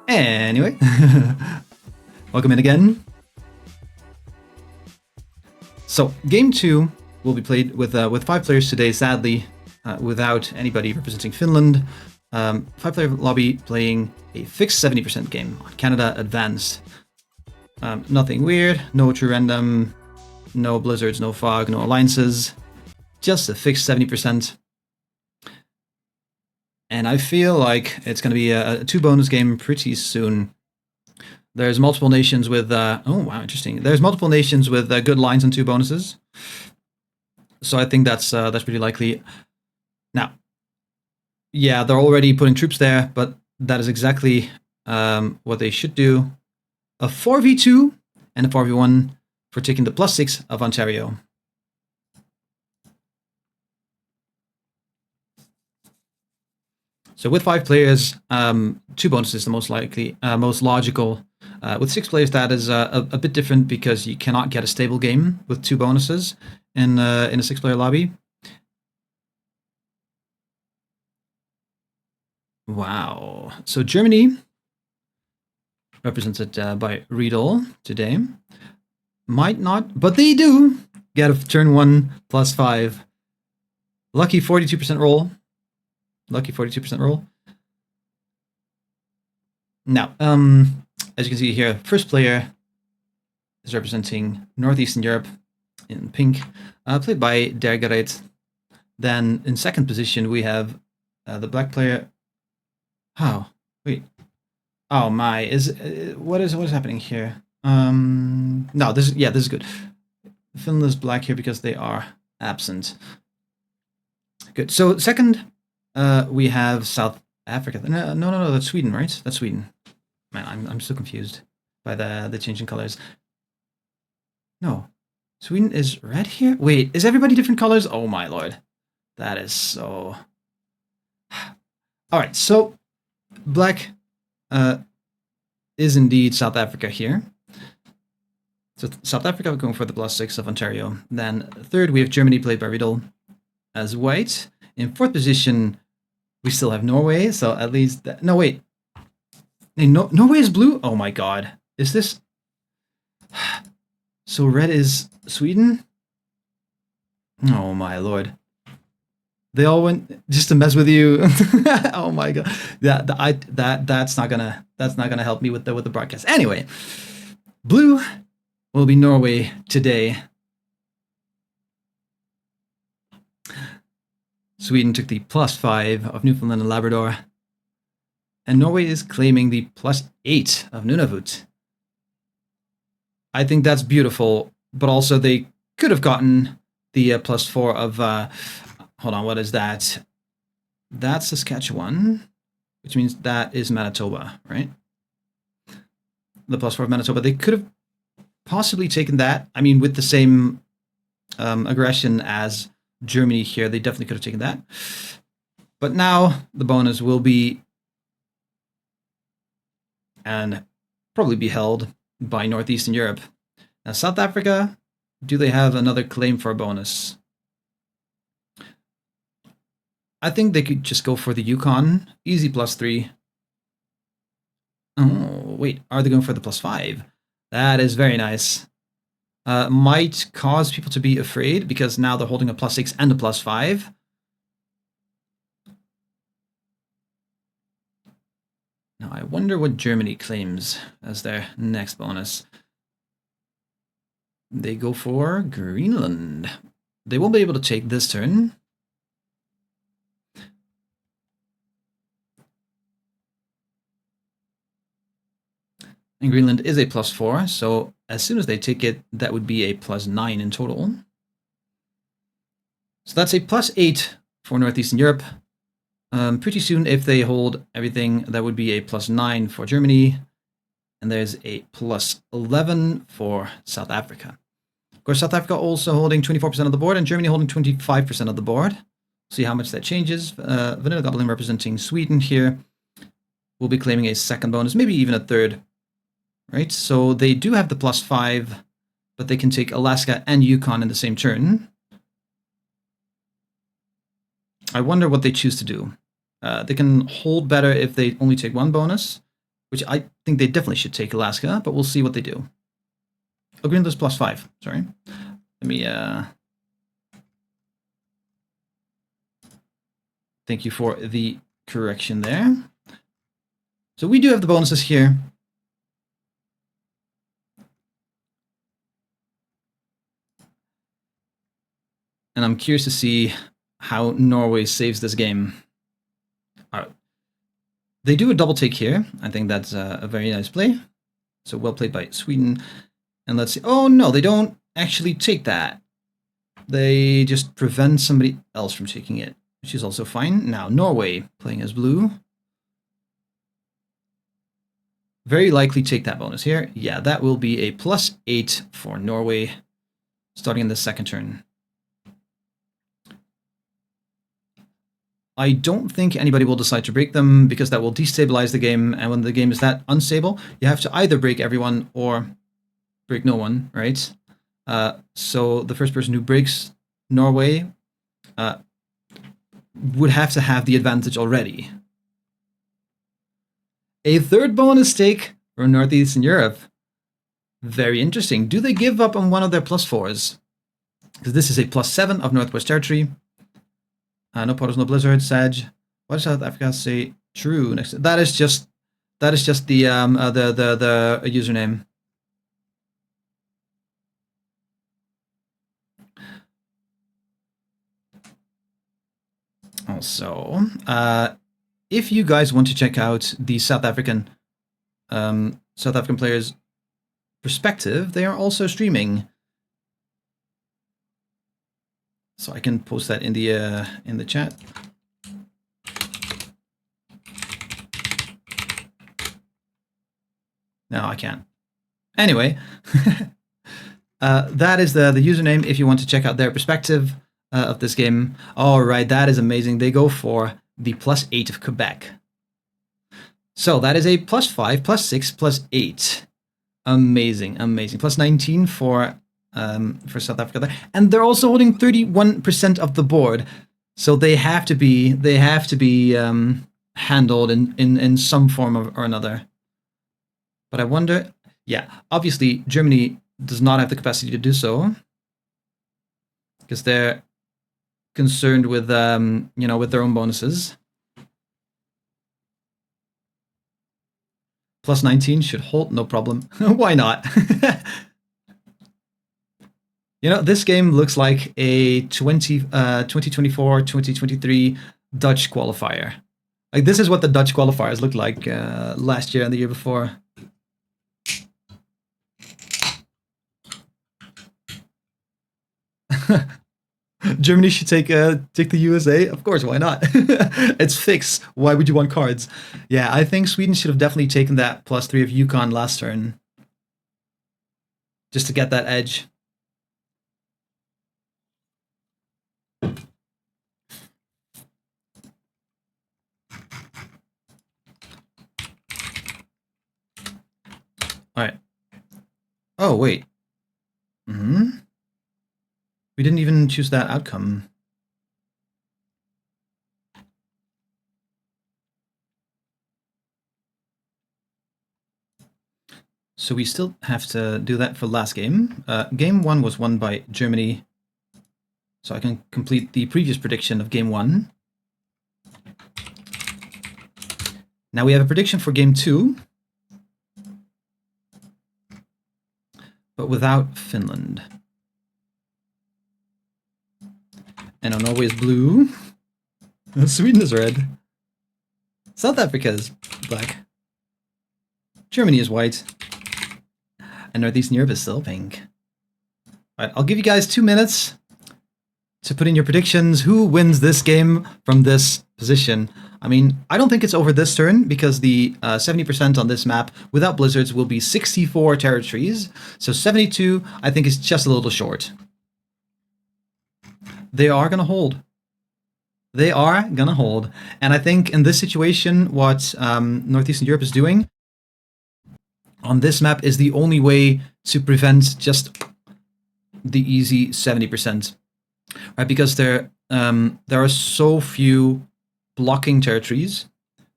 Anyway, welcome in again. So, game 2 will be played with 5 players today, sadly, without anybody representing Finland. 5-player lobby playing a fixed 70% game on Canada Advanced. Nothing weird, no true random, no blizzards, no fog, no alliances, just a fixed 70%. And I feel like it's going to be a 2 bonus game pretty soon. There's multiple nations with oh wow, interesting. There's multiple nations with good lines and 2 bonuses, so I think that's pretty likely. Now, yeah, they're already putting troops there, but that is exactly what they should do. A 4v2 and a 4v1 for taking the +6 of Ontario. So with 5 players, 2 bonuses is the most likely, most logical. With 6 players, that is a bit different because you cannot get a stable game with 2 bonuses in a 6-player lobby. Wow. So Germany, represented by Riedel today, might not, but they do get a turn 1 +5. Lucky 42% roll. Lucky 42% roll. Now, as you can see here, first player is representing Northeastern Europe in pink, played by Dergaret. Then in second position, we have the black player. Oh, wait. Oh my, what is happening here? No, this is good. Finland is black here because they are absent. Good. So second, we have South Africa. No, that's Sweden, right? That's Sweden. Man, I'm so confused by the changing colors. No, Sweden is red here. Wait, is everybody different colors? Oh my lord, that is so. All right, so black is indeed South Africa here. So South Africa, we're going for the +6 of Ontario. Then third, we have Germany, played by Riedel as white. In fourth position, we still have Norway. So at least no, wait. Norway is blue. Oh my god, is this? So red is Sweden. Oh my lord. They all went just to mess with you. Oh my god. That's not gonna help me with the broadcast. Anyway, blue will be Norway today. Sweden took the +5 of Newfoundland and Labrador. And Norway is claiming the +8 of Nunavut. I think that's beautiful, but also they could have gotten the +4 of hold on, what is that? That's Saskatchewan, which means that is Manitoba, right? The +4 of Manitoba. They could have possibly taken that. I mean, with the same aggression as Germany here, they definitely could have taken that. But now the bonus will be and probably be held by Northeastern Europe. Now, South Africa, do they have another claim for a bonus? I think they could just go for the Yukon. Easy +3. Oh, wait, are they going for the +5? That is very nice. Might cause people to be afraid because now they're holding a +6 and a +5. Now, I wonder what Germany claims as their next bonus. They go for Greenland. They won't be able to take this turn. And Greenland is a +4, so as soon as they take it, that would be a +9 in total. So that's a +8 for Northeastern Europe. Pretty soon, if they hold everything, that would be a +9 for Germany. And there's a +11 for South Africa. Of course, South Africa also holding 24% of the board, and Germany holding 25% of the board. See how much that changes. Vanilla Goblin representing Sweden here will be claiming a second bonus, maybe even a third. Right, so they do have the +5, but they can take Alaska and Yukon in the same turn. I wonder what they choose to do. They can hold better if they only take 1 bonus, which I think they definitely should take Alaska, but we'll see what they do. Oh, Greenland's +5. Sorry. Let me. Thank you for the correction there. So we do have the bonuses here. And I'm curious to see how Norway saves this game. All right. They do a double take here. I think that's a very nice play. So well played by Sweden. And let's see. Oh, no, they don't actually take that. They just prevent somebody else from taking it, which is also fine. Now, Norway playing as blue. Very likely take that bonus here. Yeah, that will be a +8 for Norway starting in the second turn. I don't think anybody will decide to break them because that will destabilize the game. And when the game is that unstable, you have to either break everyone or break no one, right? So the first person who breaks Norway would have to have the advantage already. A third bonus take for Northeastern Europe. Very interesting. Do they give up on one of their +4s? Because this is a +7 of Northwest Territory. No Potters, no Blizzard, Sag. What does South Africa say? True. Next, that is just the username. Also, if you guys want to check out the South African players' perspective, they are also streaming. So I can post that in the chat. No, I can't. Anyway, that is the username if you want to check out their perspective of this game. All right, that is amazing. They go for the +8 of Quebec. So that is a +5, +6, +8. Amazing, amazing. +19 for South Africa there, and they're also holding 31% of the board, so they have to be handled in some form or another. But I wonder, yeah, obviously Germany does not have the capacity to do so because they're concerned with with their own bonuses. +19 should hold, no problem. Why not? This game looks like a 2024-2023 Dutch qualifier. Like, this is what the Dutch qualifiers looked like last year and the year before. Germany should take the USA? Of course, why not? It's fixed. Why would you want cards? Yeah, I think Sweden should have definitely taken that +3 of Yukon last turn. Just to get that edge. All right. Oh, wait. We didn't even choose that outcome. So we still have to do that for last game. Game 1 was won by Germany. So I can complete the previous prediction of game 1. Now we have a prediction for game 2. But without Finland. And Norway is blue. Sweden is red. South Africa is black. Germany is white. And Northeastern Europe is still pink. Alright, I'll give you guys 2 minutes to put in your predictions. Who wins this game from this position? I mean, I don't think it's over this turn because the 70% on this map without blizzards will be 64 territories. So 72, I think, is just a little short. They are going to hold. They are going to hold. And I think in this situation, what Northeastern Europe is doing on this map is the only way to prevent just the easy 70%. Right? Because there are so few blocking territories.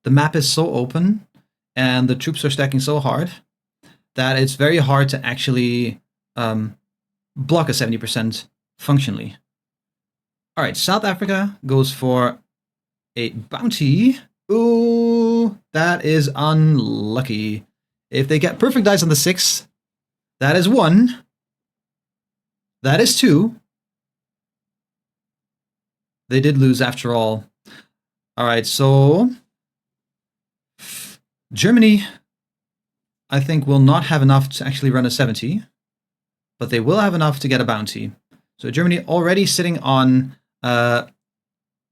The map is so open. and the troops are stacking so hard that it's very hard to actually block a 70% functionally. All right, South Africa goes for a bounty. Ooh, that is unlucky. If they get perfect dice on the 6, that is 1. That is 2. They did lose after all. All right, so Germany, I think, will not have enough to actually run a 70, but they will have enough to get a bounty. So Germany already sitting on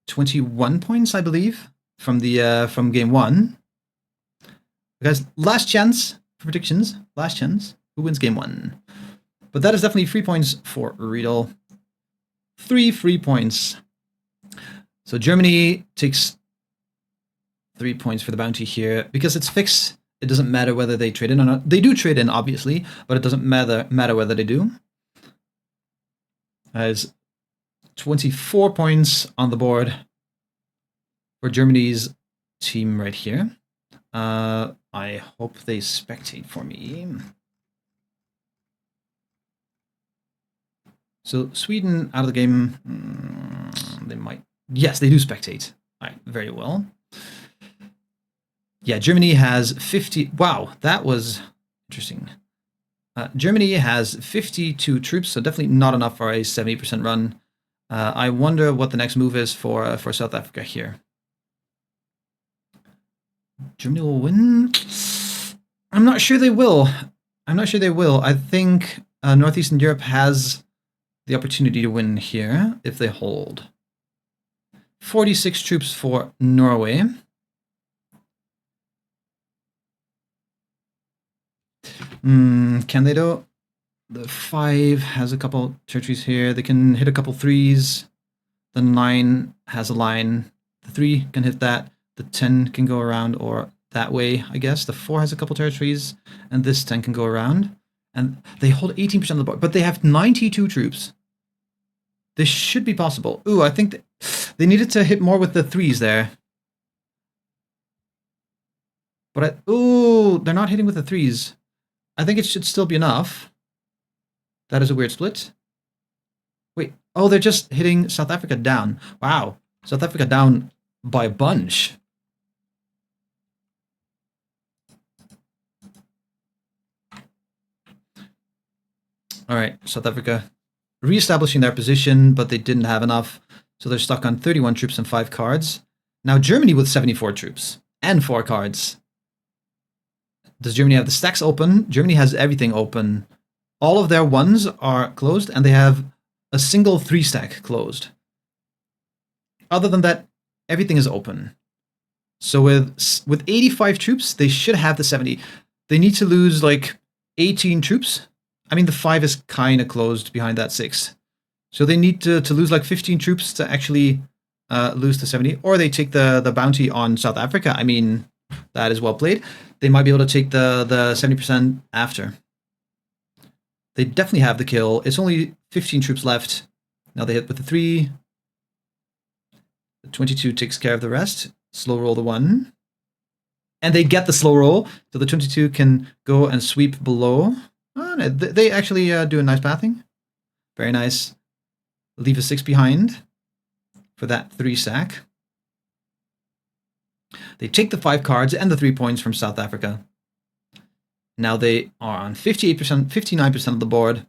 21 points, I believe, from game 1. Guys, last chance for predictions. Last chance. Who wins game 1? But that is definitely 3 points for Riedel. 3 free points. So Germany takes 3 points for the bounty here. Because it's fixed, it doesn't matter whether they trade in or not. They do trade in, obviously, but it doesn't matter whether they do. As 24 points on the board for Germany's team right here. I hope they spectate for me. So Sweden out of the game. They might. Yes, they do spectate. All right, very well. Yeah, Germany has 50. Wow, that was interesting. Germany has 52 troops, so definitely not enough for a 70% run. I wonder what the next move is for South Africa here. Germany will win? I'm not sure they will. I think Northeastern Europe has the opportunity to win here if they hold. 46 troops for Norway. Can they do? The 5 has a couple territories here. They can hit a couple 3s. The 9 has a line. The 3 can hit that. The 10 can go around or that way, I guess. The 4 has a couple territories, and this 10 can go around. And they hold 18% of the board, but they have 92 troops. This should be possible. Ooh, I think they needed to hit more with the 3s there. But ooh, they're not hitting with the 3s. I think it should still be enough. That is a weird split. Wait, oh, they're just hitting South Africa down. Wow, South Africa down by a bunch. All right, South Africa reestablishing their position, but they didn't have enough, so they're stuck on 31 troops and 5 cards. Now Germany with 74 troops and 4 cards. Does Germany have the stacks open? Germany has everything open. All of their 1s are closed, and they have a single 3 stack closed. Other than that, everything is open. So with 85 troops, they should have the 70. They need to lose like 18 troops. I mean, the 5 is kind of closed behind that 6. So they need to lose like 15 troops to actually lose to 70. Or they take the bounty on South Africa. I mean, that is well played. They might be able to take the 70% after. They definitely have the kill. It's only 15 troops left. Now they hit with the 3. The 22 takes care of the rest. Slow roll the 1. And they get the slow roll. So the 22 can go and sweep below. Oh, no, they actually do a nice pathing. Very nice. Leave a 6 behind for that 3 stack. They take the 5 cards and the 3 points from South Africa. Now they are on 58%, 59% of the board.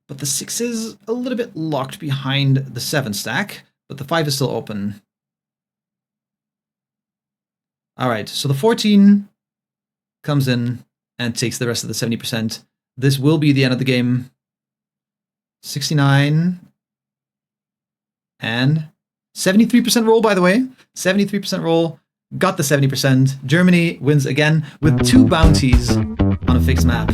But the 6 is a little bit locked behind the 7 stack. But the 5 is still open. Alright, so the 14 comes in and takes the rest of the 70%. This will be the end of the game. 69 and 73% roll, by the way. 73% roll. Got the 70%. Germany wins again with 2 bounties on a fixed map.